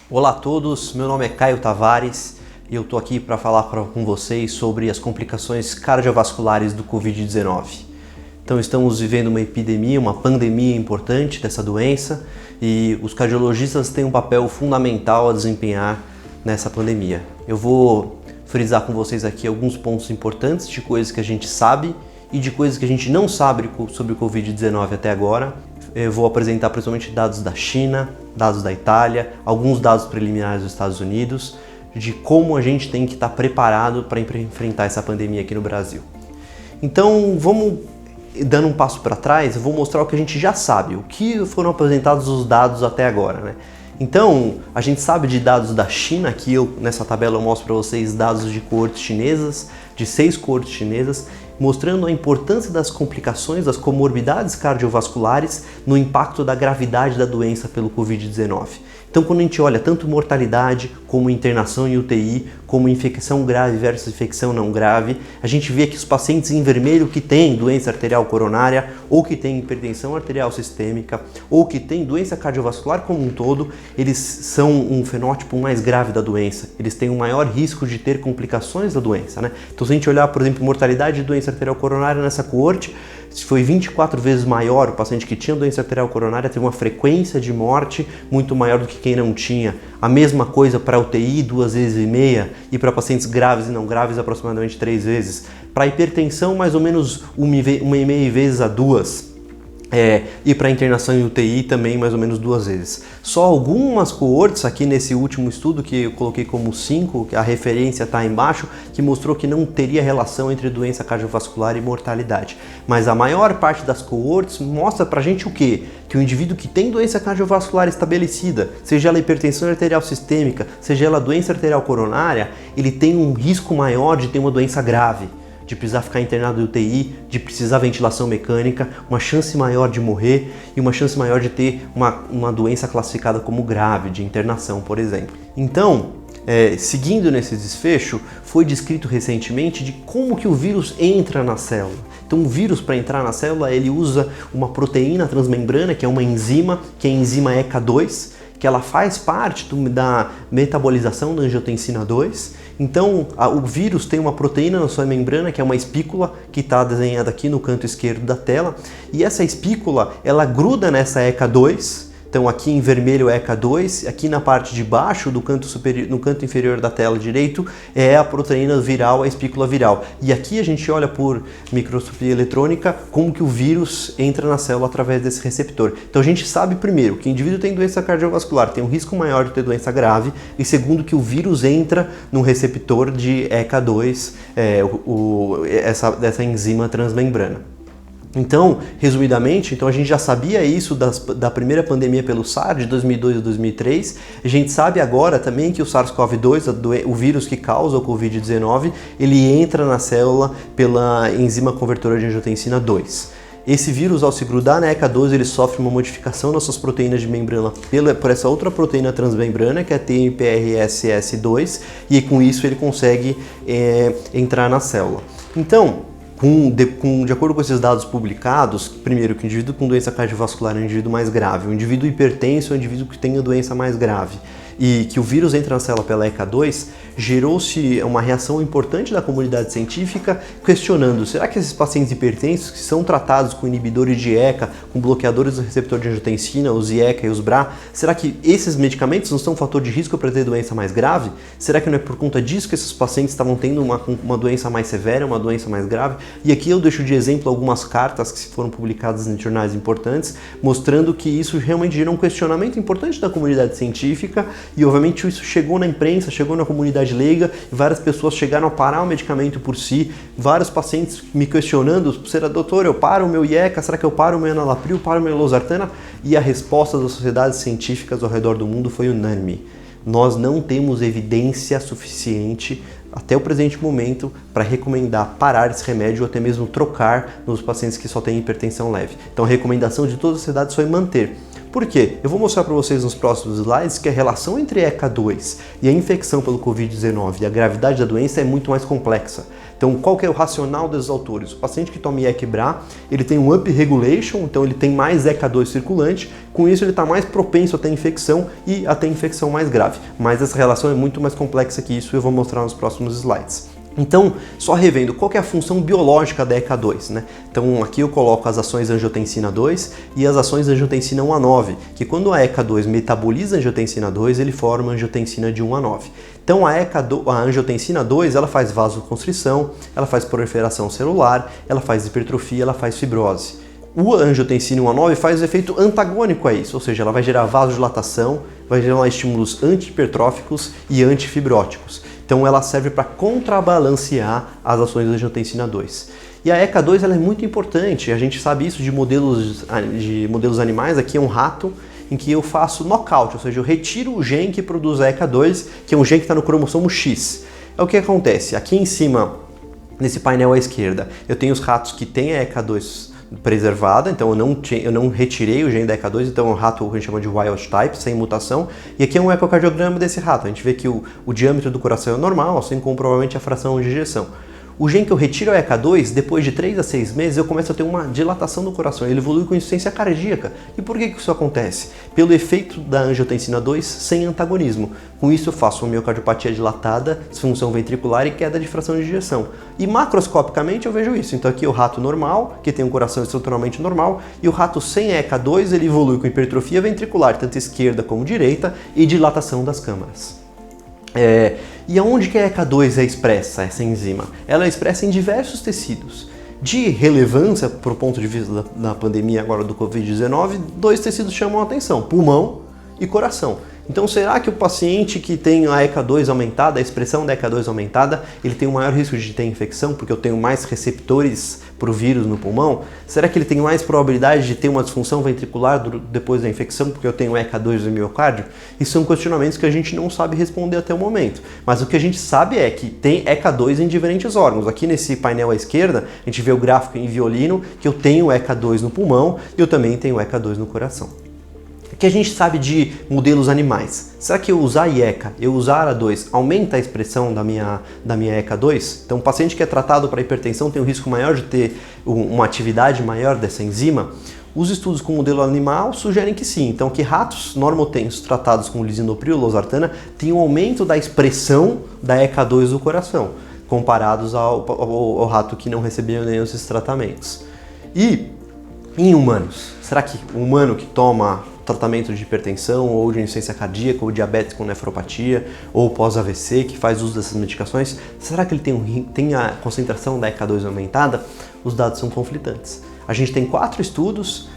Olá a todos, meu nome é Caio Tavares e eu estou aqui para falar com vocês sobre as complicações cardiovasculares do Covid-19. Então estamos vivendo uma epidemia, uma pandemia importante dessa doença e os cardiologistas têm um papel fundamental a desempenhar nessa pandemia. Eu vou frisar com vocês aqui alguns pontos importantes de coisas que a gente sabe e de coisas que a gente não sabe sobre o Covid-19 até agora. Eu vou apresentar principalmente dados da China, dados da Itália, alguns dados preliminares dos Estados Unidos, de como a gente tem que estar preparado para enfrentar essa pandemia aqui no Brasil. Então, vamos dando um passo para trás, eu vou mostrar o que a gente já sabe, o que foram apresentados os dados até agora, né? Então, a gente sabe de dados da China, aqui nessa tabela eu mostro para vocês dados de coortes chinesas, de 6 coortes chinesas, mostrando a importância das complicações, das comorbidades cardiovasculares no impacto da gravidade da doença pelo Covid-19. Então, quando a gente olha tanto mortalidade, como internação em UTI, como infecção grave versus infecção não grave, a gente vê que os pacientes em vermelho que têm doença arterial coronária, ou que têm hipertensão arterial sistêmica, ou que têm doença cardiovascular como um todo, eles são um fenótipo mais grave da doença, eles têm um maior risco de ter complicações da doença, né? Então, se a gente olhar, por exemplo, mortalidade de doença arterial coronária nessa coorte, foi 24 vezes maior, o paciente que tinha doença arterial coronária teve uma frequência de morte muito maior do que quem não tinha. A mesma coisa para UTI, 2,5 vezes, e para pacientes graves e não graves, aproximadamente 3 vezes. Para hipertensão, mais ou menos 1,5 vezes a 2. E para internação em UTI também mais ou menos 2 vezes. Só algumas coortes aqui nesse último estudo que eu coloquei como 5, que a referência está embaixo, que mostrou que não teria relação entre doença cardiovascular e mortalidade. Mas a maior parte das coortes mostra pra gente o quê? Que o indivíduo que tem doença cardiovascular estabelecida, seja ela hipertensão arterial sistêmica, seja ela doença arterial coronária, ele tem um risco maior de ter uma doença grave, de precisar ficar internado em UTI, de precisar ventilação mecânica, uma chance maior de morrer e uma chance maior de ter uma doença classificada como grave, de internação, por exemplo. Então, seguindo nesse desfecho, foi descrito recentemente de como que o vírus entra na célula. Então, o vírus, para entrar na célula, ele usa uma proteína transmembrana, que é uma enzima, que é a enzima ECA2, que ela faz parte da metabolização da angiotensina 2. Então, o vírus tem uma proteína na sua membrana, que é uma espícula, que está desenhada aqui no canto esquerdo da tela, e essa espícula, ela gruda nessa ECA2. Então, aqui em vermelho é ECA2, aqui na parte de baixo, no canto inferior da tela direito, é a proteína viral, a espícula viral. E aqui a gente olha por microscopia eletrônica como que o vírus entra na célula através desse receptor. Então, a gente sabe, primeiro, que o indivíduo tem doença cardiovascular, tem um risco maior de ter doença grave, e segundo, que o vírus entra no receptor de ECA2, dessa enzima transmembrana. Então, resumidamente, a gente já sabia isso da primeira pandemia pelo SARS de 2002 e 2003. A gente sabe agora também que o SARS-CoV-2, o vírus que causa o Covid-19, ele entra na célula pela enzima convertora de angiotensina 2. Esse vírus, ao se grudar na ECA2, ele sofre uma modificação nas suas proteínas de membrana por essa outra proteína transmembrana, que é a TMPRSS2, e com isso ele consegue entrar na célula. Então, de acordo com esses dados publicados, primeiro, que o indivíduo com doença cardiovascular é um indivíduo mais grave, o indivíduo hipertenso é um indivíduo que tem a doença mais grave, e que o vírus entra na célula pela ECA2, gerou-se uma reação importante da comunidade científica questionando: será que esses pacientes hipertensos que são tratados com inibidores de ECA, com bloqueadores do receptor de angiotensina, os IECA e os BRA, será que esses medicamentos não são um fator de risco para ter doença mais grave? Será que não é por conta disso que esses pacientes estavam tendo uma doença mais severa, uma doença mais grave? E aqui eu deixo de exemplo algumas cartas que foram publicadas em jornais importantes, mostrando que isso realmente gerou um questionamento importante da comunidade científica, e obviamente isso chegou na imprensa, chegou na comunidade leiga, e várias pessoas chegaram a parar o medicamento por si, vários pacientes me questionando: será, doutor, eu paro o meu IECA, será que eu paro o meu enalapril, paro o meu losartana? E a resposta das sociedades científicas ao redor do mundo foi unânime: nós não temos evidência suficiente até o presente momento para recomendar parar esse remédio ou até mesmo trocar nos pacientes que só têm hipertensão leve. Então a recomendação de todas as sociedades foi manter. Por quê? Eu vou mostrar para vocês nos próximos slides que a relação entre ECA2 e a infecção pelo Covid-19 e a gravidade da doença é muito mais complexa. Então, qual que é o racional desses autores? O paciente que toma IEC-BRA, ele tem um upregulation, então ele tem mais ECA2 circulante, com isso ele está mais propenso a ter infecção e a ter infecção mais grave. Mas essa relação é muito mais complexa que isso e eu vou mostrar nos próximos slides. Então, só revendo, qual que é a função biológica da ECA2, né? Então, aqui eu coloco as ações angiotensina 2 e as ações angiotensina 1 a 9, que quando a ECA2 metaboliza a angiotensina 2, ele forma a angiotensina de 1 a 9. Então, a angiotensina 2, ela faz vasoconstrição, ela faz proliferação celular, ela faz hipertrofia, ela faz fibrose. O angiotensina 1 a 9 faz o efeito antagônico a isso, ou seja, ela vai gerar vasodilatação, vai gerar estímulos antihipertróficos e antifibróticos. Então ela serve para contrabalancear as ações da angiotensina 2. E a ECA2 ela é muito importante, a gente sabe isso de modelos animais, aqui é um rato em que eu faço knockout, ou seja, eu retiro o gene que produz a ECA2, que é um gene que está no cromossomo X. É o que acontece, aqui em cima, nesse painel à esquerda, eu tenho os ratos que têm a ECA2 preservada, então eu não retirei o gene da ECA2, então é um rato que a gente chama de wild type, sem mutação, e aqui é um ecocardiograma desse rato, a gente vê que o diâmetro do coração é normal, assim como provavelmente a fração de ejeção. O gene que eu retiro a ECA2, depois de 3 a 6 meses, eu começo a ter uma dilatação do coração, ele evolui com insuficiência cardíaca. E por que isso acontece? Pelo efeito da angiotensina 2 sem antagonismo. Com isso eu faço uma miocardiopatia dilatada, disfunção ventricular e queda de fração de ejeção. E macroscopicamente eu vejo isso. Então aqui é o rato normal, que tem um coração estruturalmente normal, e o rato sem ECA2 ele evolui com hipertrofia ventricular, tanto esquerda como direita, e dilatação das câmaras. E aonde que a ECA2 é expressa, essa enzima? Ela é expressa em diversos tecidos. De relevância, por ponto de vista da pandemia agora do Covid-19, 2 tecidos chamam a atenção, pulmão e coração. Então, será que o paciente que tem a ECA2 aumentada, a expressão da ECA2 aumentada, ele tem um maior risco de ter infecção, porque eu tenho mais receptores para o vírus no pulmão? Será que ele tem mais probabilidade de ter uma disfunção ventricular depois da infecção, porque eu tenho ECA2 no miocárdio? Isso são questionamentos que a gente não sabe responder até o momento. Mas o que a gente sabe é que tem ECA2 em diferentes órgãos. Aqui nesse painel à esquerda, a gente vê o gráfico em violino, que eu tenho ECA2 no pulmão e eu também tenho ECA2 no coração. O que a gente sabe de modelos animais? Será que eu usar IECA, eu usar ARA2, aumenta a expressão da minha ECA2? Então, o paciente que é tratado para hipertensão tem um risco maior de ter uma atividade maior dessa enzima? Os estudos com modelo animal sugerem que sim. Então, que ratos normotensos tratados com lisinopril, losartana, têm um aumento da expressão da ECA2 do coração, comparados ao rato que não recebeu nenhum desses tratamentos. E em humanos, será que o humano que toma tratamento de hipertensão ou de insuficiência cardíaca ou diabetes com nefropatia ou pós-AVC que faz uso dessas medicações, será que ele tem a concentração da ECA2 aumentada? Os dados são conflitantes. A gente tem 4 estudos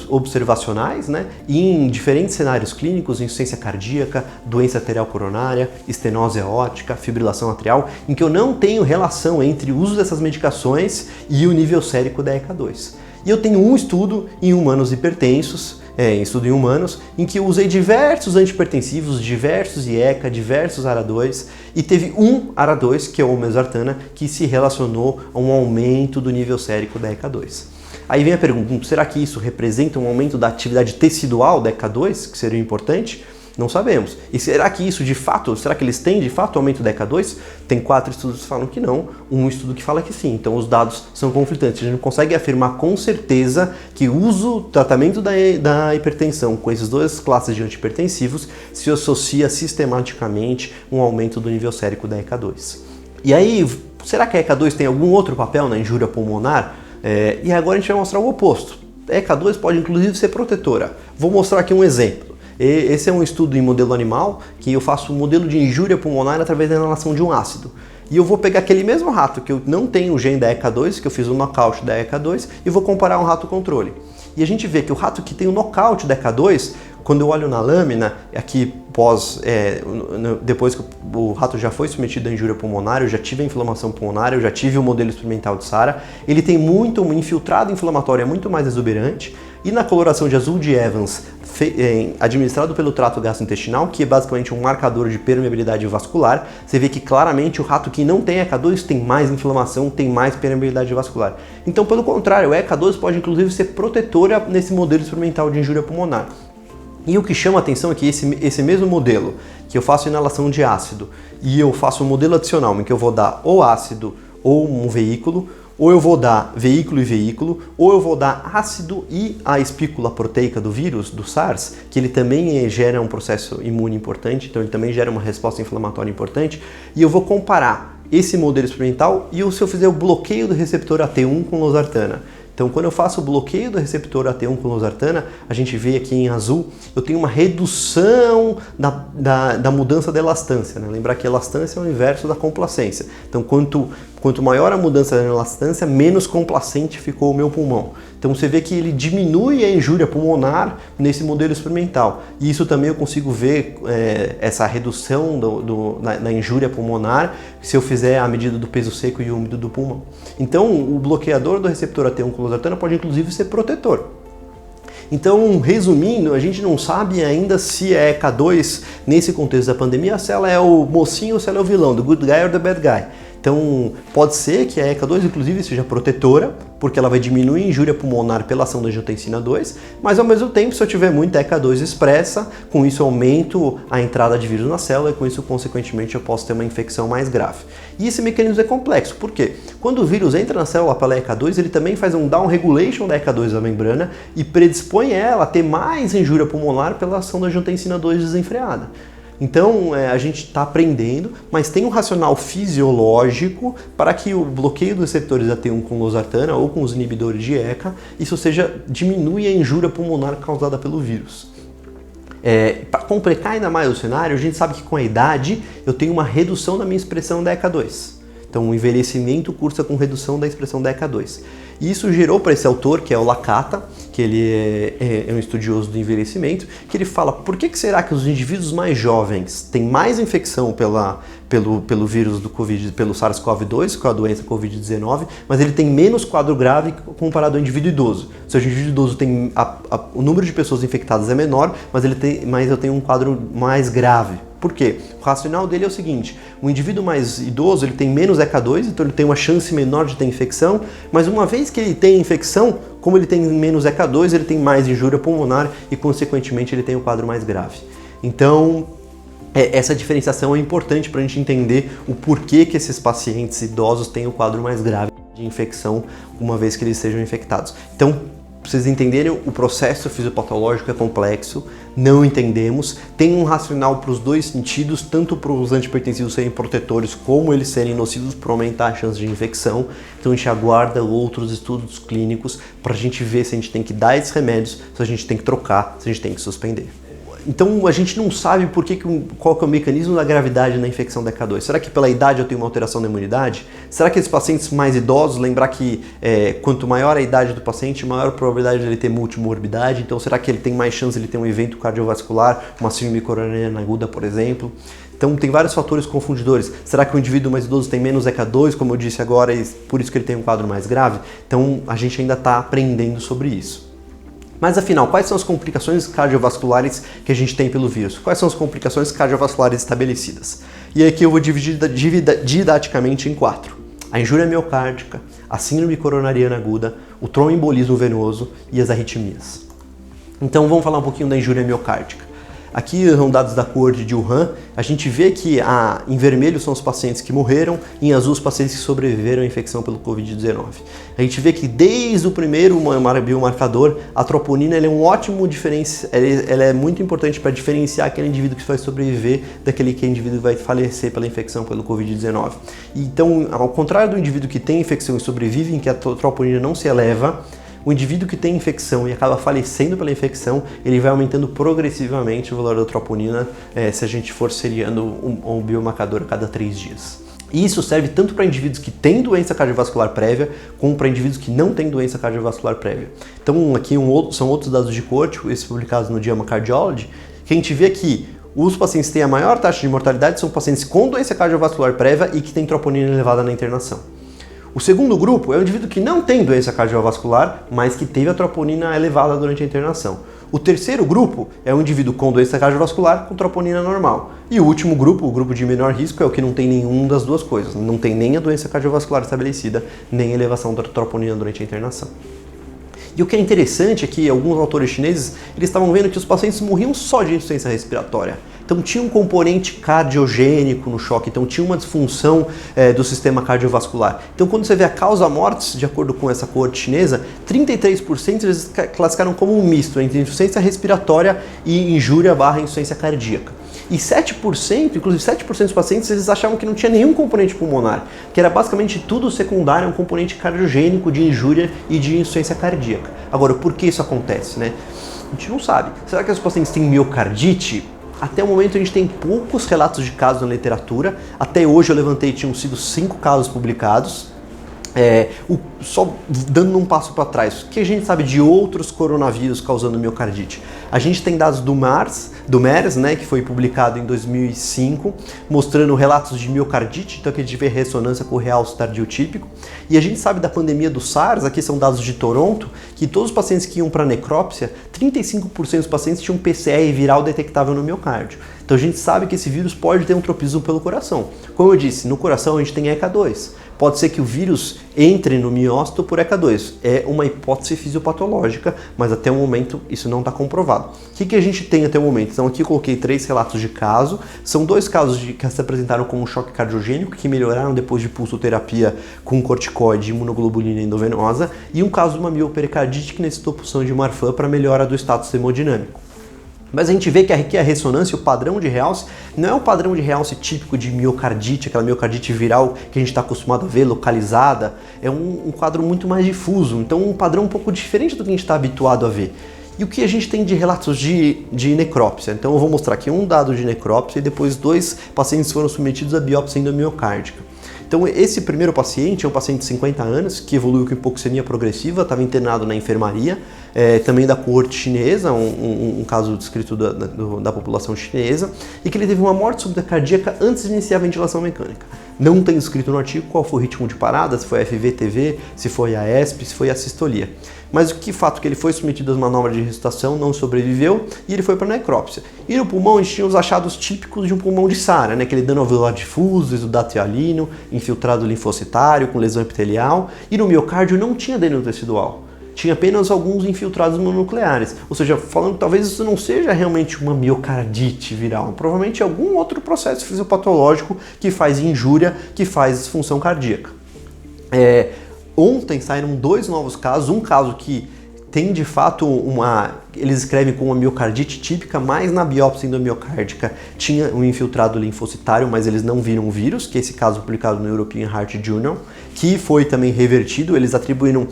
observacionais, né, e em diferentes cenários clínicos, insuficiência cardíaca, doença arterial coronária, estenose aórtica, fibrilação atrial, em que eu não tenho relação entre o uso dessas medicações e o nível sérico da ECA2. E eu tenho um estudo em humanos hipertensos, estudo em humanos, em que eu usei diversos antihipertensivos, diversos IECA, diversos ARA2, e teve um ARA2, que é o olmesartana, que se relacionou a um aumento do nível sérico da ECA2. Aí vem a pergunta, será que isso representa um aumento da atividade tecidual da ECA2, que seria importante? Não sabemos. E será que isso de fato, será que eles têm de fato aumento da ECA2? Tem 4 estudos que falam que não, um estudo que fala que sim. Então os dados são conflitantes. A gente não consegue afirmar com certeza que o tratamento da hipertensão com essas 2 classes de antihipertensivos se associa sistematicamente um aumento do nível sérico da ECA2. E aí, será que a ECA2 tem algum outro papel na injúria pulmonar? E agora a gente vai mostrar o oposto. A ECA2 pode inclusive ser protetora. Vou mostrar aqui um exemplo. Esse é um estudo em modelo animal, que eu faço um modelo de injúria pulmonar através da inalação de um ácido. E eu vou pegar aquele mesmo rato que eu não tenho o gene da ECA2, que eu fiz um knockout da ECA2, e vou comparar um rato controle. E a gente vê que o rato que tem o knockout da ECA2, quando eu olho na lâmina, aqui depois que o rato já foi submetido à injúria pulmonar, eu já tive a inflamação pulmonar, eu já tive o modelo experimental de SARA, ele tem um infiltrado inflamatório muito mais exuberante, e na coloração de azul de Evans, administrado pelo trato gastrointestinal, que é basicamente um marcador de permeabilidade vascular, você vê que claramente o rato que não tem ECA2 tem mais inflamação, tem mais permeabilidade vascular. Então, pelo contrário, a ECA2 pode inclusive ser protetora nesse modelo experimental de injúria pulmonar. E o que chama a atenção é que esse mesmo modelo, que eu faço inalação de ácido, e eu faço um modelo adicional, em que eu vou dar ou ácido ou um veículo, ou eu vou dar veículo e veículo, ou eu vou dar ácido e a espícula proteica do vírus, do SARS, que ele também gera um processo imune importante, então ele também gera uma resposta inflamatória importante, e eu vou comparar esse modelo experimental e se eu fizer o bloqueio do receptor AT1 com losartana. Então, quando eu faço o bloqueio do receptor AT1 com losartana, a gente vê aqui em azul, eu tenho uma redução da mudança da elastância, né? Lembrar que a elastância é o inverso da complacência. Então, quanto maior a mudança da elastância, menos complacente ficou o meu pulmão. Então, você vê que ele diminui a injúria pulmonar nesse modelo experimental. E isso também eu consigo ver essa redução da injúria pulmonar se eu fizer a medida do peso seco e úmido do pulmão. Então, o bloqueador do receptor AT1 com losartana pode inclusive ser protetor. Então, resumindo, a gente não sabe ainda se a ECA2, nesse contexto da pandemia, se ela é o mocinho ou se ela é o vilão, do good guy or the bad guy. Então, pode ser que a ECA2, inclusive, seja protetora, porque ela vai diminuir a injúria pulmonar pela ação da angiotensina 2, mas ao mesmo tempo, se eu tiver muita ECA2 expressa, com isso eu aumento a entrada de vírus na célula e com isso, consequentemente, eu posso ter uma infecção mais grave. E esse mecanismo é complexo, por quê? Quando o vírus entra na célula pela ECA2, ele também faz um down regulation da ECA2 da membrana e predispõe ela a ter mais injúria pulmonar pela ação da angiotensina 2 desenfreada. Então, a gente está aprendendo, mas tem um racional fisiológico para que o bloqueio dos receptores AT1 com losartana ou com os inibidores de ECA, isso diminui a injúria pulmonar causada pelo vírus. Para complicar ainda mais o cenário, a gente sabe que com a idade eu tenho uma redução da minha expressão da ECA2. Então, o envelhecimento cursa com redução da expressão da ECA2. E isso gerou para esse autor, que é o Lakata, que ele é um estudioso do envelhecimento, que ele fala, por que será que os indivíduos mais jovens têm mais infecção pelo vírus do Covid, pelo SARS-CoV-2, com a doença Covid-19, mas ele tem menos quadro grave comparado ao indivíduo idoso. Ou seja, o indivíduo idoso tem o número de pessoas infectadas é menor, mas eu tenho um quadro mais grave. Por quê? O racional dele é o seguinte, o indivíduo mais idoso ele tem menos ECA2, então ele tem uma chance menor de ter infecção, mas uma vez que ele tem infecção, como ele tem menos ECA2, ele tem mais injúria pulmonar e, consequentemente, ele tem um quadro mais grave. Então, essa diferenciação é importante para a gente entender o porquê que esses pacientes idosos têm o quadro mais grave de infecção uma vez que eles sejam infectados. Então, para vocês entenderem, o processo fisiopatológico é complexo, não entendemos, tem um racional para os dois sentidos, tanto para os antipertensivos serem protetores, como eles serem nocivos para aumentar a chance de infecção. Então a gente aguarda outros estudos clínicos para a gente ver se a gente tem que dar esses remédios, se a gente tem que trocar, se a gente tem que suspender. Então a gente não sabe qual que é o mecanismo da gravidade na infecção da ECA2. Será que pela idade eu tenho uma alteração da imunidade? Será que esses pacientes mais idosos, lembrar que quanto maior a idade do paciente, maior a probabilidade de ele ter multimorbidade, então será que ele tem mais chance de ele ter um evento cardiovascular, uma síndrome coronariana aguda, por exemplo? Então tem vários fatores confundidores. Será que o indivíduo mais idoso tem menos ECA2, como eu disse agora, e por isso que ele tem um quadro mais grave? Então a gente ainda está aprendendo sobre isso. Mas afinal, quais são as complicações cardiovasculares que a gente tem pelo vírus? Quais são as complicações cardiovasculares estabelecidas? E aqui eu vou dividir didaticamente em 4. A injúria miocárdica, a síndrome coronariana aguda, o tromboembolismo venoso e as arritmias. Então vamos falar um pouquinho da injúria miocárdica. Aqui são dados da coorte de Wuhan, a gente vê que em vermelho são os pacientes que morreram, em azul os pacientes que sobreviveram à infecção pelo Covid-19. A gente vê que desde o primeiro biomarcador, a troponina é um ótimo ela é muito importante para diferenciar aquele indivíduo que vai sobreviver daquele indivíduo que vai falecer pela infecção pelo Covid-19. Então, ao contrário do indivíduo que tem infecção e sobrevive, em que a troponina não se eleva, o indivíduo que tem infecção e acaba falecendo pela infecção, ele vai aumentando progressivamente o valor da troponina se a gente for seriando um biomarcador a cada 3 dias. E isso serve tanto para indivíduos que têm doença cardiovascular prévia, como para indivíduos que não têm doença cardiovascular prévia. Então aqui são outros dados de coorte, esses publicados no JAMA Cardiology, que a gente vê que os pacientes que têm a maior taxa de mortalidade são pacientes com doença cardiovascular prévia e que têm troponina elevada na internação. O segundo grupo é o indivíduo que não tem doença cardiovascular, mas que teve a troponina elevada durante a internação. O terceiro grupo é o indivíduo com doença cardiovascular com troponina normal. E o último grupo, o grupo de menor risco, é o que não tem nenhuma das duas coisas. Não tem nem a doença cardiovascular estabelecida, nem a elevação da troponina durante a internação. E o que é interessante é que alguns autores chineses eles estavam vendo que os pacientes morriam só de insuficiência respiratória. Então tinha um componente cardiogênico no choque, então tinha uma disfunção do sistema cardiovascular. Então quando você vê a causa mortes, de acordo com essa coorte chinesa, 33% eles classificaram como um misto entre insuficiência respiratória e injúria/insuficiência cardíaca. E 7%, inclusive 7% dos pacientes, eles achavam que não tinha nenhum componente pulmonar, que era basicamente tudo secundário, um componente cardiogênico de injúria e de insuficiência cardíaca. Agora, por que isso acontece, né? A gente não sabe. Será que os pacientes têm miocardite? Até o momento a gente tem poucos relatos de casos na literatura. Até hoje eu levantei, tinham sido 5 casos publicados. Só dando um passo para trás, o que a gente sabe de outros coronavírus causando miocardite? A gente tem dados do MERS, né, que foi publicado em 2005, mostrando relatos de miocardite, então que a gente vê ressonância com o realce tardiotípico. E a gente sabe da pandemia do SARS, aqui são dados de Toronto, que todos os pacientes que iam para necrópsia, 35% dos pacientes tinham PCR viral detectável no miocárdio. Então a gente sabe que esse vírus pode ter um tropismo pelo coração. Como eu disse, no coração a gente tem ECA2. Pode ser que o vírus entre no miócito por ECA2. É uma hipótese fisiopatológica, mas até o momento isso não está comprovado. O que a gente tem até o momento? Então aqui eu coloquei 3 relatos de caso. São 2 casos que se apresentaram como choque cardiogênico, que melhoraram depois de pulsoterapia com corticoide e imunoglobulina endovenosa. E um caso de uma miopericardite que necessitou punção de Marfan para melhora do status hemodinâmico. Mas a gente vê que aqui a ressonância, o padrão de realce, não é o padrão de realce típico de miocardite, aquela miocardite viral que a gente está acostumado a ver, localizada. É um quadro muito mais difuso, então um padrão um pouco diferente do que a gente está habituado a ver. E o que a gente tem de relatos de necrópsia? Então eu vou mostrar aqui um dado de necrópsia e depois 2 pacientes foram submetidos a biópsia endomiocárdica. Então esse primeiro paciente é um paciente de 50 anos que evoluiu com hipoxemia progressiva, estava internado na enfermaria, também da coorte chinesa, um caso descrito da população chinesa, e que ele teve uma morte súbita cardíaca antes de iniciar a ventilação mecânica. Não tem escrito no artigo qual foi o ritmo de parada, se foi FVTV, se foi a ESP, se foi a sistolia. Mas o que fato que ele foi submetido a uma manobra de ressuscitação, não sobreviveu e ele foi para a necrópsia. E no pulmão a gente tinha os achados típicos de um pulmão de SARA, né? Aquele dano alveolar difuso, exudato hialino, infiltrado linfocitário com lesão epitelial. E no miocárdio não tinha adeno tecidual. Tinha apenas alguns infiltrados mononucleares. Ou seja, falando que talvez isso não seja realmente uma miocardite viral, provavelmente é algum outro processo fisiopatológico que faz injúria, que faz disfunção cardíaca. Ontem saíram 2 novos casos, um caso que tem de fato eles escrevem com uma miocardite típica, mas na biópsia endomiocárdica tinha um infiltrado linfocitário, mas eles não viram o vírus, que é esse caso publicado no European Heart Journal, que foi também revertido, eles atribuíram,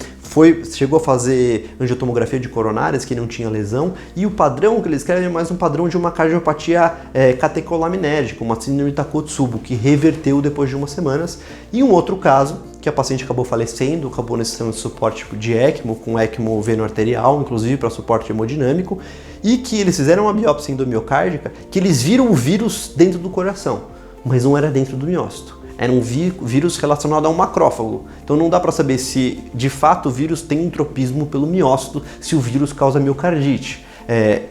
chegou a fazer angiotomografia de coronárias, que não tinha lesão, e o padrão que eles escrevem é mais um padrão de uma cardiopatia catecolaminérgica, uma síndrome de Takotsubo, que reverteu depois de 1 semana, e um outro caso, que a paciente acabou falecendo, acabou necessitando de suporte de ECMO, com ECMO veno-arterial, inclusive para suporte hemodinâmico, e que eles fizeram uma biópsia endomiocárdica, que eles viram o vírus dentro do coração, mas não era dentro do miócito. Era um vírus relacionado a um macrófago. Então não dá para saber se de fato o vírus tem um tropismo pelo miócito, se o vírus causa miocardite.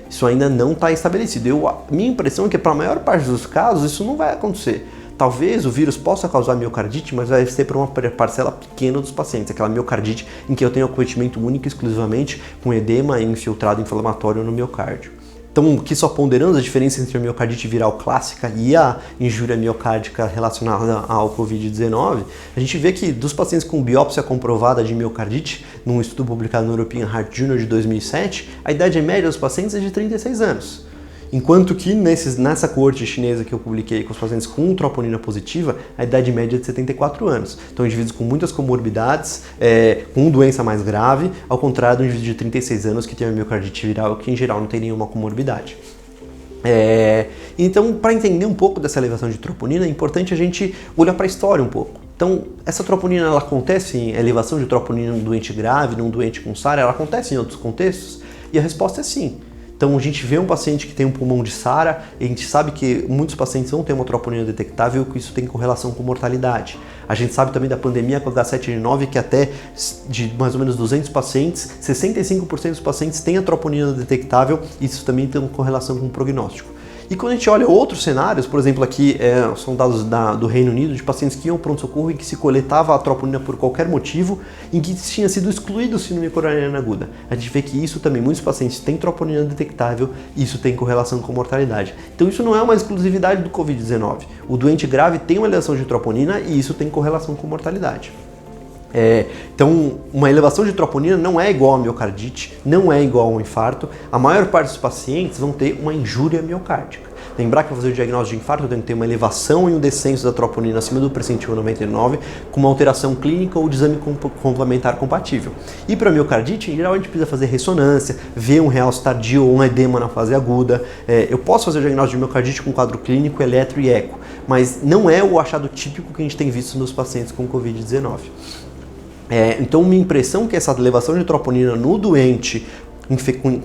Isso ainda não está estabelecido. Minha impressão é que para a maior parte dos casos isso não vai acontecer. Talvez o vírus possa causar miocardite, mas vai ser para uma parcela pequena dos pacientes, aquela miocardite em que eu tenho acometimento único exclusivamente com edema e infiltrado inflamatório no miocárdio. Então, aqui só ponderando a diferença entre a miocardite viral clássica e a injúria miocárdica relacionada ao Covid-19, a gente vê que dos pacientes com biópsia comprovada de miocardite, num estudo publicado no European Heart Journal de 2007, a idade média dos pacientes é de 36 anos. Enquanto que nessa coorte chinesa que eu publiquei com os pacientes com troponina positiva, a idade média é de 74 anos. Então, indivíduos com muitas comorbidades, com doença mais grave, ao contrário do indivíduo de 36 anos que tem uma miocardite viral, que em geral não tem nenhuma comorbidade. Então, para entender um pouco dessa elevação de troponina, é importante a gente olhar para a história um pouco. Então, essa troponina, ela acontece em elevação de troponina num doente grave, num doente com SARA, ela acontece em outros contextos? E a resposta é sim. Então a gente vê um paciente que tem um pulmão de SARA, e a gente sabe que muitos pacientes não têm uma troponina detectável, que isso tem correlação com mortalidade. A gente sabe também da pandemia com H7N9, que até de mais ou menos 200 pacientes, 65% dos pacientes têm a troponina detectável, e isso também tem uma correlação com o prognóstico. E quando a gente olha outros cenários, por exemplo, aqui são dados do Reino Unido de pacientes que iam ao pronto-socorro e que se coletava a troponina por qualquer motivo, em que tinha sido excluído o síndrome coronariana aguda. A gente vê que isso também, muitos pacientes têm troponina detectável e isso tem correlação com mortalidade. Então isso não é uma exclusividade do Covid-19. O doente grave tem uma elevação de troponina e isso tem correlação com mortalidade. Então, uma elevação de troponina não é igual a miocardite, não é igual a um infarto. A maior parte dos pacientes vão ter uma injúria miocárdica. Lembrar que para fazer o diagnóstico de infarto eu tenho que ter uma elevação e um descenso da troponina acima do percentil 99 com uma alteração clínica ou de exame complementar compatível. E para miocardite, em geral, a gente precisa fazer ressonância, ver um realce tardio ou um edema na fase aguda. Eu posso fazer o diagnóstico de miocardite com quadro clínico, eletro e eco, mas não é o achado típico que a gente tem visto nos pacientes com Covid-19. Então, minha impressão é que essa elevação de troponina no doente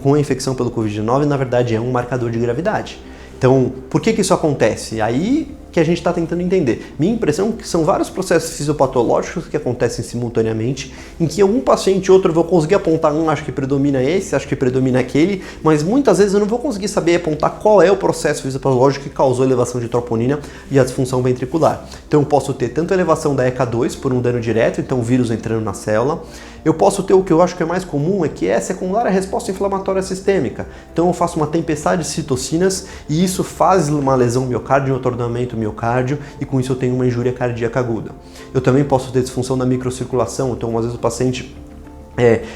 com a infecção pelo Covid-19, na verdade, é um marcador de gravidade. Então, por que isso acontece? Aí que a gente está tentando entender. Minha impressão é que são vários processos fisiopatológicos que acontecem simultaneamente, em que algum paciente ou outro eu vou conseguir apontar, acho que predomina esse, acho que predomina aquele, mas muitas vezes eu não vou conseguir saber apontar qual é o processo fisiopatológico que causou a elevação de troponina e a disfunção ventricular. Então eu posso ter tanto a elevação da ECA2 por um dano direto, então o vírus entrando na célula. Eu posso ter o que eu acho que é mais comum, que é secundária resposta inflamatória sistêmica. Então eu faço uma tempestade de citocinas e isso faz uma lesão miocárdio, um atordoamento miocárdio e com isso eu tenho uma injúria cardíaca aguda. Eu também posso ter disfunção da microcirculação, então às vezes o paciente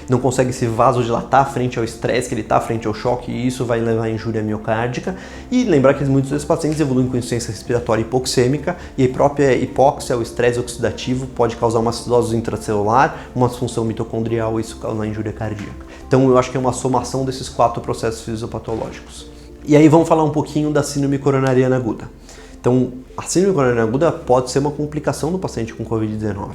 não consegue se vasodilatar frente ao estresse que ele está, frente ao choque, e isso vai levar a injúria miocárdica. E lembrar que muitos desses pacientes evoluem com insuficiência respiratória hipoxêmica, e a própria hipóxia, o estresse oxidativo, pode causar uma acidose intracelular, uma disfunção mitocondrial, e isso causa injúria cardíaca. Então eu acho que é uma somação desses 4 processos fisiopatológicos. E aí vamos falar um pouquinho da síndrome coronariana aguda. Então, a síndrome coronariana aguda pode ser uma complicação do paciente com Covid-19.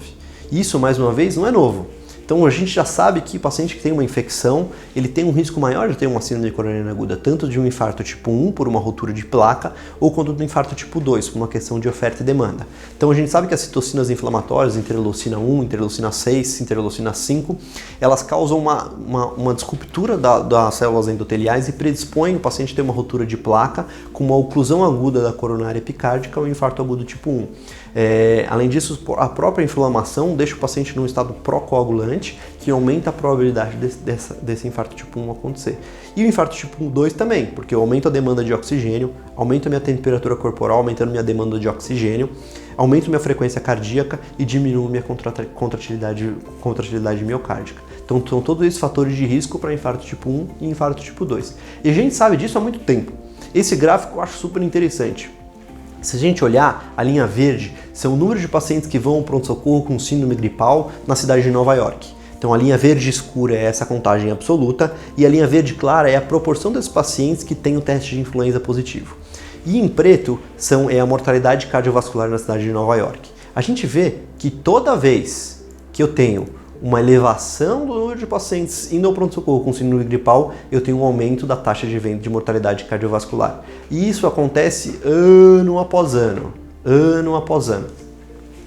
Isso, mais uma vez, não é novo. Então a gente já sabe que o paciente que tem uma infecção, ele tem um risco maior de ter uma síndrome coronariana aguda, tanto de um infarto tipo 1 por uma ruptura de placa, ou quanto do infarto tipo 2, por uma questão de oferta e demanda. Então a gente sabe que as citocinas inflamatórias, interleucina 1, interleucina 6, interleucina 5, elas causam uma desruptura das células endoteliais e predispõem o paciente a ter uma ruptura de placa com uma oclusão aguda da coronária epicárdica ou infarto agudo tipo 1. Além disso, a própria inflamação deixa o paciente num estado pró-coagulante, que aumenta a probabilidade desse infarto tipo 1 acontecer. E o infarto tipo 2 também, porque eu aumento a demanda de oxigênio, aumento a minha temperatura corporal, aumentando minha demanda de oxigênio, aumento minha frequência cardíaca e diminuo minha contratilidade miocárdica. Então são todos esses fatores de risco para infarto tipo 1 e infarto tipo 2. E a gente sabe disso há muito tempo. Esse gráfico eu acho super interessante. Se a gente olhar, a linha verde são o número de pacientes que vão ao pronto-socorro com síndrome gripal na cidade de Nova York. Então a linha verde escura é essa contagem absoluta e a linha verde clara é a proporção desses pacientes que têm o teste de influenza positivo. E em preto é a mortalidade cardiovascular na cidade de Nova York. A gente vê que toda vez que eu tenho uma elevação do número de pacientes indo ao pronto-socorro com síndrome gripal, eu tenho um aumento da taxa de mortalidade cardiovascular. E isso acontece ano após ano, ano após ano.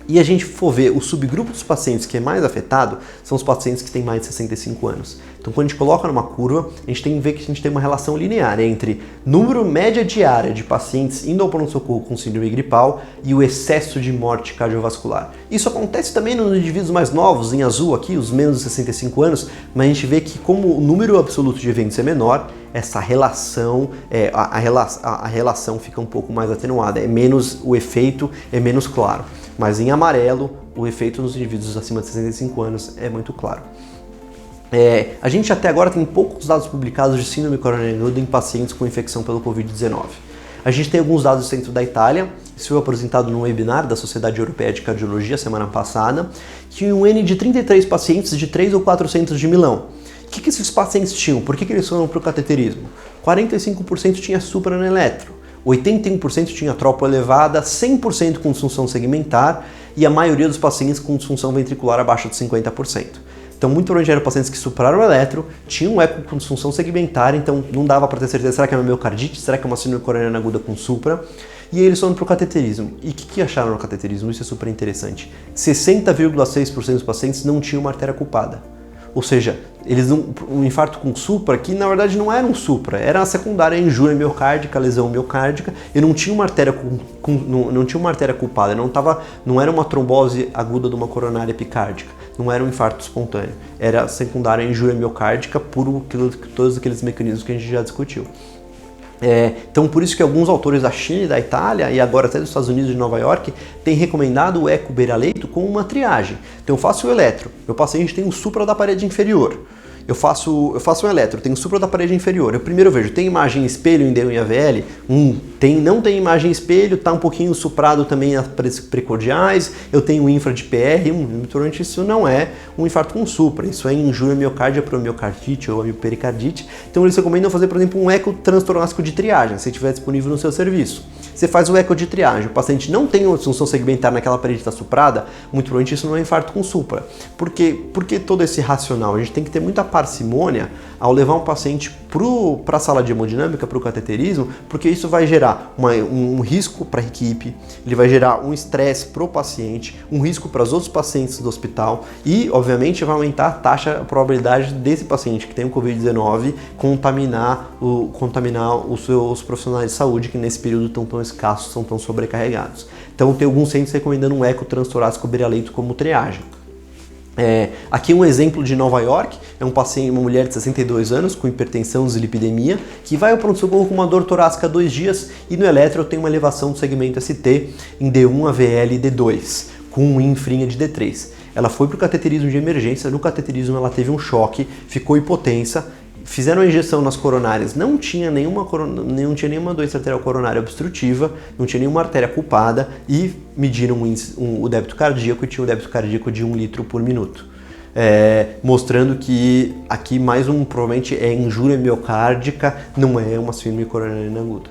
E a gente for ver o subgrupo dos pacientes que é mais afetado, são os pacientes que têm mais de 65 anos. Então quando a gente coloca numa curva, a gente tem que ver que a gente tem uma relação linear entre número média diária de pacientes indo ao pronto-socorro com síndrome gripal e o excesso de morte cardiovascular. Isso acontece também nos indivíduos mais novos, em azul aqui, os menos de 65 anos, mas a gente vê que como o número absoluto de eventos é menor, essa relação, a relação fica um pouco mais atenuada, o efeito é menos claro. Mas em amarelo, o efeito nos indivíduos acima de 65 anos é muito claro. A gente até agora tem poucos dados publicados de síndrome coronariana aguda em pacientes com infecção pelo Covid-19. A gente tem alguns dados do centro da Itália, isso foi apresentado num webinar da Sociedade Europeia de Cardiologia semana passada, que um N de 33 pacientes de 3 ou 4 centros de Milão. O que esses pacientes tinham? Por que eles foram para o cateterismo? 45% tinha supraneletro. 81% tinha tropo elevada, 100% com disfunção segmentar e a maioria dos pacientes com disfunção ventricular abaixo de 50%. Então, muito provavelmente eram pacientes que supraram o eletro, tinham um eco com disfunção segmentar, então não dava para ter certeza, será que é uma miocardite, será que é uma síndrome coronariana aguda com supra? E aí eles foram para o cateterismo. E o que acharam no cateterismo? Isso é super interessante. 60,6% dos pacientes não tinham uma artéria ocupada. ou seja, um infarto com supra, que na verdade não era um supra, era a secundária injúria miocárdica, lesão miocárdica, e não tinha uma artéria, não tinha uma artéria culpada, não era uma trombose aguda de uma coronária epicárdica, não era um infarto espontâneo, era a secundária injúria miocárdica por todos aqueles mecanismos que a gente já discutiu. Então por isso que alguns autores da China e da Itália, e agora até dos Estados Unidos e de Nova York, têm recomendado o eco beira-leito como uma triagem. Então eu faço o eletro, meu paciente tem um supra da parede inferior. Eu faço um eletro, tenho supra da parede inferior. Eu primeiro vejo, tem imagem espelho em D1 e AVL? Não tem imagem espelho, está um pouquinho suprado também as paredes precordiais, eu tenho infra de PR, naturalmente isso não é um infarto com supra, isso é injúria miocárdia para miocardite ou pericardite. Então eles recomendam fazer, por exemplo, um eco transtorácico de triagem, se estiver disponível no seu serviço. Você faz o eco de triagem, o paciente não tem uma disfunção segmentar naquela parede que está suprada, muito provavelmente isso não é infarto com supra. Por que todo esse racional? A gente tem que ter muita parcimônia ao levar um paciente para a sala de hemodinâmica, para o cateterismo, porque isso vai gerar um risco para a equipe, ele vai gerar um estresse para o paciente, um risco para os outros pacientes do hospital e, obviamente, vai aumentar a probabilidade desse paciente que tem o Covid-19 contaminar os seus profissionais de saúde que nesse período estão tão escassos, são tão sobrecarregados. Então, tem alguns centros recomendando um eco transtorácico beira-leito como triagem. Aqui um exemplo de Nova York, é um paciente, uma mulher de 62 anos com hipertensão, dislipidemia, que vai ao pronto-socorro com uma dor torácica há 2 dias e no eletro tem uma elevação do segmento ST em D1, AVL e D2, com um infrinha de D3. Ela foi para o cateterismo de emergência, no cateterismo ela teve um choque, ficou hipotensa, fizeram a injeção nas coronárias, não tinha nenhuma doença arterial coronária obstrutiva, não tinha nenhuma artéria culpada e mediram o débito cardíaco e tinha um débito cardíaco de 1 litro por minuto. Mostrando que aqui provavelmente é injúria miocárdica, não é uma síndrome coronariana aguda.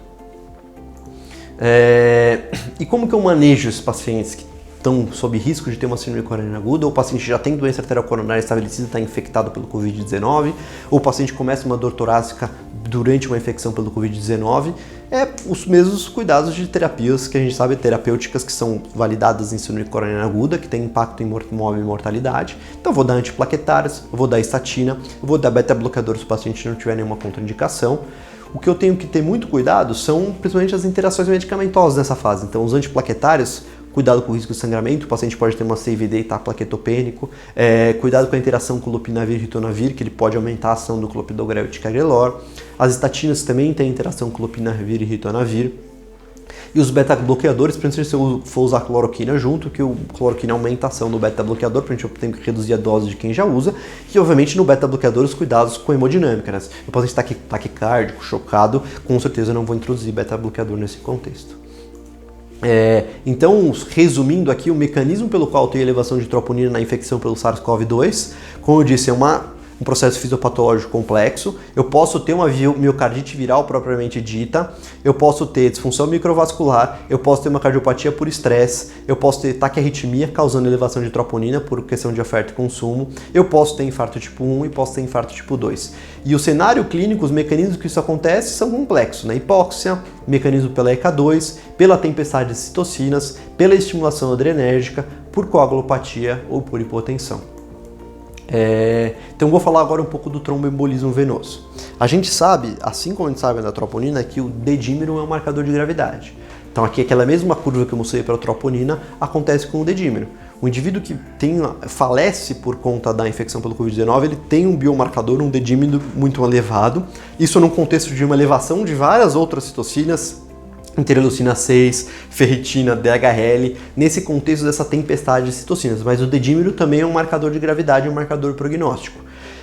E como que eu manejo esses pacientes que estão sob risco de ter uma síndrome coronariana aguda, ou o paciente já tem doença arterial coronária estabelecida, está infectado pelo Covid-19, ou o paciente começa uma dor torácica durante uma infecção pelo Covid-19, os mesmos cuidados de terapias que a gente sabe, terapêuticas que são validadas em síndrome coronariana aguda, que tem impacto em móvel e mortalidade. Então eu vou dar antiplaquetários, eu vou dar estatina, eu vou dar beta-bloqueador se o paciente não tiver nenhuma contraindicação. O que eu tenho que ter muito cuidado são principalmente as interações medicamentosas nessa fase. Então os antiplaquetários, cuidado com o risco de sangramento, o paciente pode ter uma CVD e estar plaquetopênico, cuidado com a interação com lopinavir e ritonavir, que ele pode aumentar a ação do clopidogrel e ticagrelor. As estatinas também têm interação com lopinavir e ritonavir. E os beta-bloqueadores, principalmente se eu for usar cloroquina junto, que o cloroquina aumenta a ação do beta-bloqueador, para a gente ter que reduzir a dose de quem já usa. E, obviamente, no beta-bloqueador, os cuidados com a hemodinâmica. Né? Se o paciente está taquicárdico, chocado, com certeza eu não vou introduzir beta-bloqueador nesse contexto. Então, resumindo aqui, o mecanismo pelo qual tem elevação de troponina na infecção pelo SARS-CoV-2, como eu disse, é um processo fisiopatológico complexo. Eu posso ter uma miocardite viral propriamente dita, eu posso ter disfunção microvascular, eu posso ter uma cardiopatia por estresse, eu posso ter taquiarritmia causando elevação de troponina por questão de oferta e consumo, eu posso ter infarto tipo 1 e posso ter infarto tipo 2. E o cenário clínico, os mecanismos que isso acontece são complexos, né? Hipóxia, mecanismo pela ECA2, pela tempestade de citocinas, pela estimulação adrenérgica, por coagulopatia ou por hipotensão. Então vou falar agora um pouco do tromboembolismo venoso. A gente sabe, assim como a gente sabe da troponina, que o D-dímero é um marcador de gravidade. Então aqui aquela mesma curva que eu mostrei para a troponina acontece com o D-dímero. O indivíduo que falece por conta da infecção pelo Covid-19, ele tem um biomarcador, um D-dímero muito elevado. Isso num contexto de uma elevação de várias outras citocinas, interleucina 6, ferritina, DHL, nesse contexto dessa tempestade de citocinas. Mas o D-dímero também é um marcador de gravidade, um marcador prognóstico.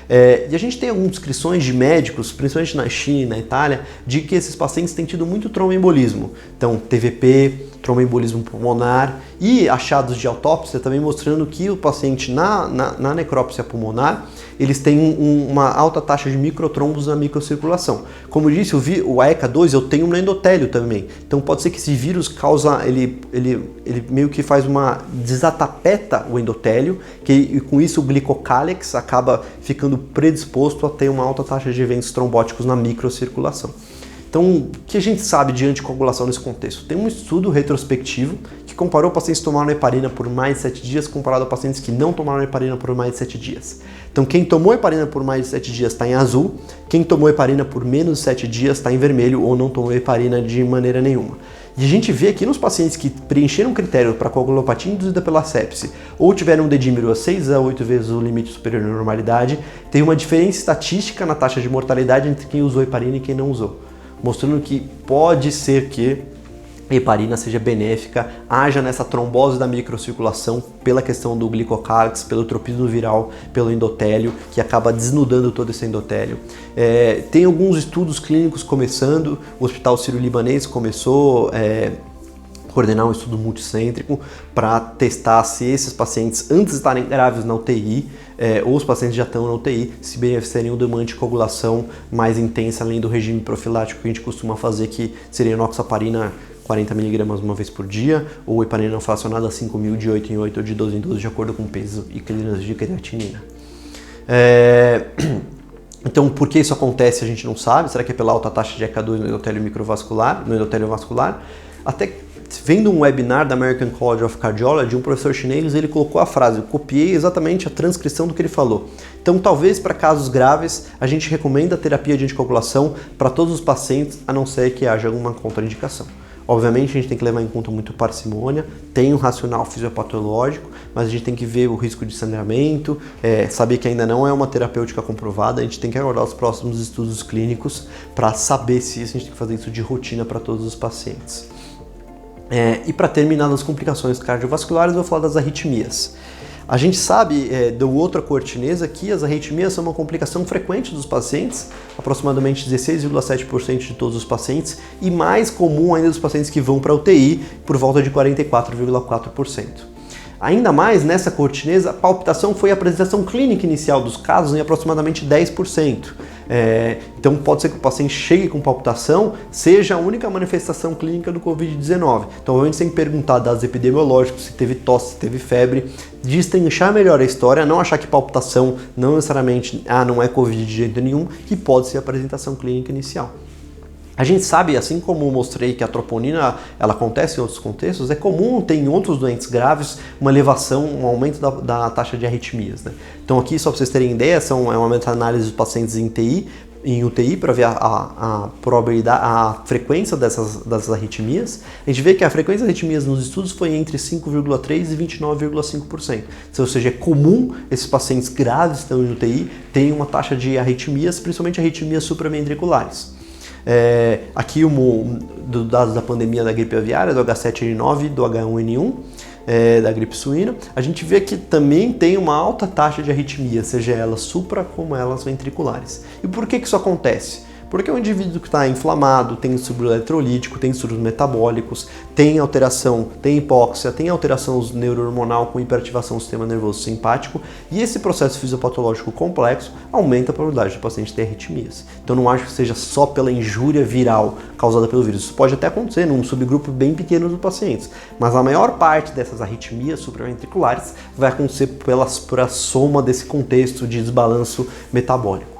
E a gente tem algumas descrições de médicos, principalmente na China e na Itália, de que esses pacientes têm tido muito tromboembolismo. Então, TVP, tromboembolismo pulmonar e achados de autópsia também mostrando que o paciente na necrópsia pulmonar, eles têm uma alta taxa de microtrombos na microcirculação. Como eu disse, o ECA2 eu tenho no endotélio também. Então pode ser que esse vírus causa, ele meio que faz desatapeta o endotélio, e com isso o glicocálex acaba ficando predisposto a ter uma alta taxa de eventos trombóticos na microcirculação. Então, o que a gente sabe de anticoagulação nesse contexto? Tem um estudo retrospectivo que comparou pacientes que tomaram heparina por mais de 7 dias comparado a pacientes que não tomaram heparina por mais de 7 dias. Então, quem tomou heparina por mais de 7 dias está em azul, quem tomou heparina por menos de 7 dias está em vermelho ou não tomou heparina de maneira nenhuma. E a gente vê aqui nos pacientes que preencheram o critério para coagulopatia induzida pela sepse ou tiveram um dedímero a 6 a 8 vezes o limite superior à normalidade, tem uma diferença estatística na taxa de mortalidade entre quem usou heparina e quem não usou, mostrando que pode ser que a heparina seja benéfica, haja nessa trombose da microcirculação pela questão do glicocálix, pelo tropismo viral, pelo endotélio, que acaba desnudando todo esse endotélio. Tem alguns estudos clínicos começando, o Hospital Sírio-Libanês começou coordenar um estudo multicêntrico para testar se esses pacientes, antes de estarem graves na UTI, ou os pacientes já estão na UTI, se beneficiariam de uma anticoagulação mais intensa, além do regime profilático que a gente costuma fazer, que seria enoxaparina 40 mg uma vez por dia, ou heparina fracionada 5.000 de 8 em 8 ou de 12 em 12, de acordo com o peso e clearance de creatinina. Então, por que isso acontece a gente não sabe. Será que é pela alta taxa de ECA2 no endotélio microvascular, no endotélio vascular? Até vendo um webinar da American College of Cardiology, um professor chinês, ele colocou a frase, eu copiei exatamente a transcrição do que ele falou. Então, talvez para casos graves, a gente recomenda a terapia de anticoagulação para todos os pacientes, a não ser que haja alguma contraindicação. Obviamente a gente tem que levar em conta muito parcimônia, tem um racional fisiopatológico, mas a gente tem que ver o risco de sangramento, saber que ainda não é uma terapêutica comprovada, a gente tem que aguardar os próximos estudos clínicos para saber se a gente tem que fazer isso de rotina para todos os pacientes. E para terminar das complicações cardiovasculares, eu vou falar das arritmias. A gente sabe do outra coorte chinesa que as arritmias são uma complicação frequente dos pacientes, aproximadamente 16,7% de todos os pacientes, e mais comum ainda dos pacientes que vão para a UTI, por volta de 44,4%. Ainda mais nessa coorte chinesa, a palpitação foi a apresentação clínica inicial dos casos em aproximadamente 10%. Então pode ser que o paciente chegue com palpitação, seja a única manifestação clínica do Covid-19. Então obviamente tem que perguntar dados epidemiológicos, se teve tosse, se teve febre, destrinchar melhor a história, não achar que palpitação não necessariamente não é Covid de jeito nenhum, que pode ser a apresentação clínica inicial. A gente sabe, assim como eu mostrei que a troponina ela acontece em outros contextos, é comum ter em outros doentes graves uma elevação, um aumento da taxa de arritmias, né? Então aqui, só para vocês terem ideia, é uma meta-análise dos pacientes em UTI para ver a probabilidade, a frequência dessas arritmias. A gente vê que a frequência de arritmias nos estudos foi entre 5,3% e 29,5%. Ou seja, é comum esses pacientes graves que estão em UTI terem uma taxa de arritmias, principalmente arritmias supraventriculares. Aqui do dados da pandemia da gripe aviária, do H7N9 e do H1N1, da gripe suína, a gente vê que também tem uma alta taxa de arritmia, seja elas supra como elas ventriculares. E por que isso acontece? Porque é um indivíduo que está inflamado, tem distúrbio eletrolítico, tem distúrbios metabólicos, tem alteração, tem hipóxia, tem alteração neurohormonal com hiperativação do sistema nervoso simpático, e esse processo fisiopatológico complexo aumenta a probabilidade do paciente ter arritmias. Então não acho que seja só pela injúria viral causada pelo vírus. Isso pode até acontecer num subgrupo bem pequeno dos pacientes, mas a maior parte dessas arritmias supraventriculares vai acontecer por a soma desse contexto de desbalanço metabólico.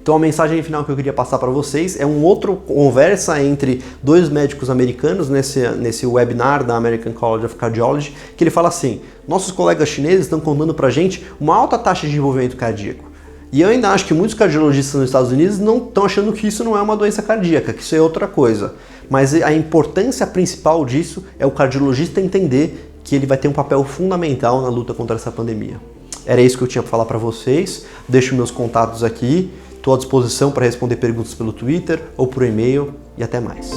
Então a mensagem final que eu queria passar para vocês é uma outra conversa entre dois médicos americanos nesse webinar da American College of Cardiology, que ele fala assim: nossos colegas chineses estão contando para a gente uma alta taxa de desenvolvimento cardíaco. E eu ainda acho que muitos cardiologistas nos Estados Unidos não estão achando que isso não é uma doença cardíaca, que isso é outra coisa. Mas a importância principal disso é o cardiologista entender que ele vai ter um papel fundamental na luta contra essa pandemia. Era isso que eu tinha para falar para vocês. Deixo meus contatos aqui. Estou à disposição para responder perguntas pelo Twitter ou por e-mail. E até mais.